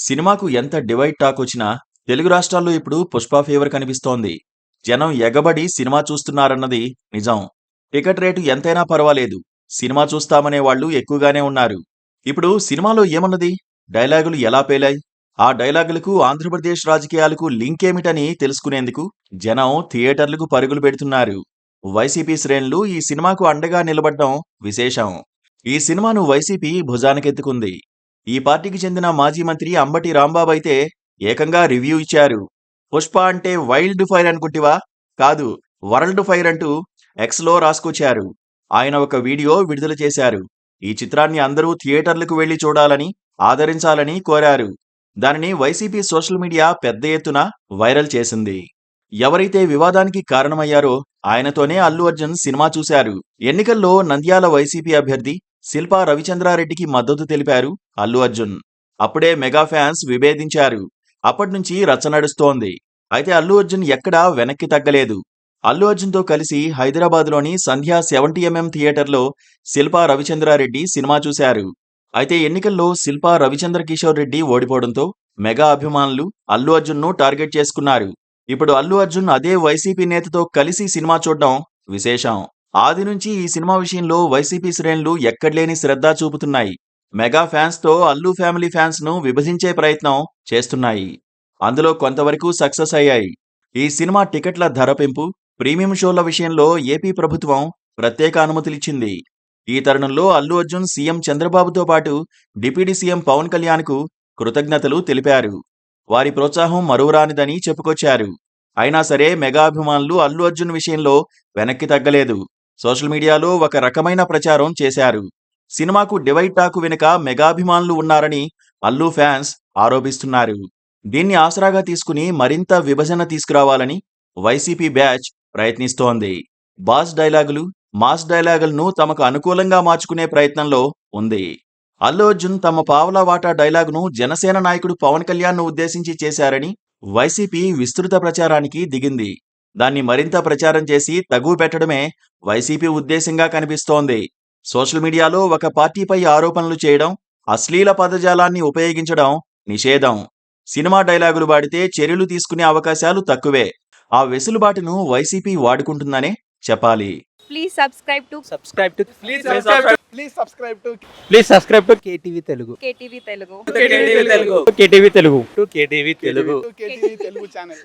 సినిమాకు ఎంత divide talk వచ్చినా తెలుగు రాష్ట్రాల్లో ఇప్పుడు పుష్ప ఫీవర్ కనిపిస్తోంది. జనం ఎగబడి సినిమా చూస్తున్నారన్నది నిజం. టికెట్ రేటు ఎంతైనా పర్వాలేదు, సినిమా చూస్తామనే వాళ్ళు ఎక్కువగానే ఉన్నారు. ఇప్పుడు సినిమాలో ఏమున్నది, డైలాగులు ఎలా పేలాయి, ఆ డైలాగులకు ఆంధ్రప్రదేశ్ రాజకీయాలకు లింక్ ఏమిటని తెలుసుకునేందుకు జనం థియేటర్లకు పరుగులు పెడుతున్నారు. వైసీపీ శ్రేణులు ఈ సినిమాకు అండగా నిలబడ్డం విశేషం. ఈ సినిమాను వైసీపీ భుజానికెత్తుకుంది. ఈ పార్టీకి చెందిన మాజీ మంత్రి అంబటి రాంబాబు అయితే ఏకంగా రివ్యూ ఇచ్చారు. పుష్ప అంటే వైల్డ్ ఫైర్ అనుకుంటివా, కాదు వరల్డ్ ఫైర్ అంటూ ఎక్స్లో రాసుకొచ్చారు. ఆయన ఒక వీడియో విడుదల చేశారు. ఈ చిత్రాన్ని అందరూ థియేటర్లకు వెళ్లి చూడాలని, ఆదరించాలని కోరారు. దానిని వైసీపీ సోషల్ మీడియా పెద్ద ఎత్తున వైరల్ చేసింది. ఎవరైతే వివాదానికి కారణమయ్యారో ఆయనతోనే అల్లు అర్జున్ సినిమా చూశారు. ఎన్నికల్లో నంద్యాల వైసీపీ అభ్యర్థి శిల్పా రవిచంద్రారెడ్డికి మద్దతు తెలిపారు అల్లు అర్జున్. అప్పుడే మెగా ఫ్యాన్స్ విభేదించారు. అప్పట్నుంచి రచ్చ నడుస్తోంది. అయితే అల్లు అర్జున్ ఎక్కడా వెనక్కి తగ్గలేదు. అల్లు అర్జున్తో కలిసి హైదరాబాద్లోని సంధ్యా 70mm థియేటర్లో శిల్పా రవిచంద్రారెడ్డి సినిమా చూశారు. అయితే ఎన్నికల్లో శిల్పా రవిచంద్ర కిషోర్ రెడ్డి ఓడిపోవడంతో మెగా అభిమానులు అల్లు అర్జున్ను టార్గెట్ చేసుకున్నారు. ఇప్పుడు అల్లు అర్జున్ అదే వైసీపీ నేతతో కలిసి సినిమా చూడడం విశేషం. ఆది నుంచి ఈ సినిమా విషయంలో వైసీపీ శ్రేణులు ఎక్కడలేని శ్రద్ధ చూపుతున్నాయి. మెగా ఫ్యాన్స్ తో అల్లు ఫ్యామిలీ ఫ్యాన్స్ ను విభజించే ప్రయత్నం చేస్తున్నాయి. అందులో కొంతవరకు సక్సెస్ అయ్యాయి. ఈ సినిమా టికెట్ల ధర పెంపు, ప్రీమియం షోల విషయంలో ఏపీ ప్రభుత్వం ప్రత్యేక అనుమతులిచ్చింది. ఈ తరుణంలో అల్లు అర్జున్ సీఎం చంద్రబాబుతో పాటు డిప్యూటీ సీఎం పవన్ కళ్యాణ్ కు కృతజ్ఞతలు తెలిపారు. వారి ప్రోత్సాహం మరువరానిదని చెప్పుకొచ్చారు. అయినా సరే మెగా అభిమానులు అల్లు అర్జున్ విషయంలో వెనక్కి తగ్గలేదు. సోషల్ మీడియాలో ఒక రకమైన ప్రచారం చేశారు. సినిమాకు డివైడ్ టాకు వెనుక మెగాభిమానులు ఉన్నారని అల్లు ఫ్యాన్స్ ఆరోపిస్తున్నారు. దీన్ని ఆసరాగా తీసుకుని మరింత విభజన తీసుకురావాలని వైసీపీ బ్యాచ్ ప్రయత్నిస్తోంది. మాస్ డైలాగులను తమకు అనుకూలంగా మార్చుకునే ప్రయత్నంలో ఉంది. అల్లు అర్జున్ తమ పావలా వాటా డైలాగును జనసేన నాయకుడు పవన్ కళ్యాణ్ను ఉద్దేశించి చేశారని వైసీపీ విస్తృత ప్రచారానికి దిగింది. దాన్ని మరింత ప్రచారం చేసి తగువ పెట్టడమే వైసీపీ ఉద్దేశంగా కనిపిస్తోంది. సోషల్ మీడియాలో ఒక పార్టీపై ఆరోపణలు చేయడం, అశ్లీల పదజాలాన్ని ఉపయోగించడం నిషేధం. సినిమా డైలాగులు వాడితే చర్యలు తీసుకునే అవకాశాలు తక్కువే. ఆ వెసులుబాటును వైసీపీ వాడుకుంటుందనే చెప్పాలి. Please subscribe to KTV Telugu. KTV Telugu. KTV Telugu channel.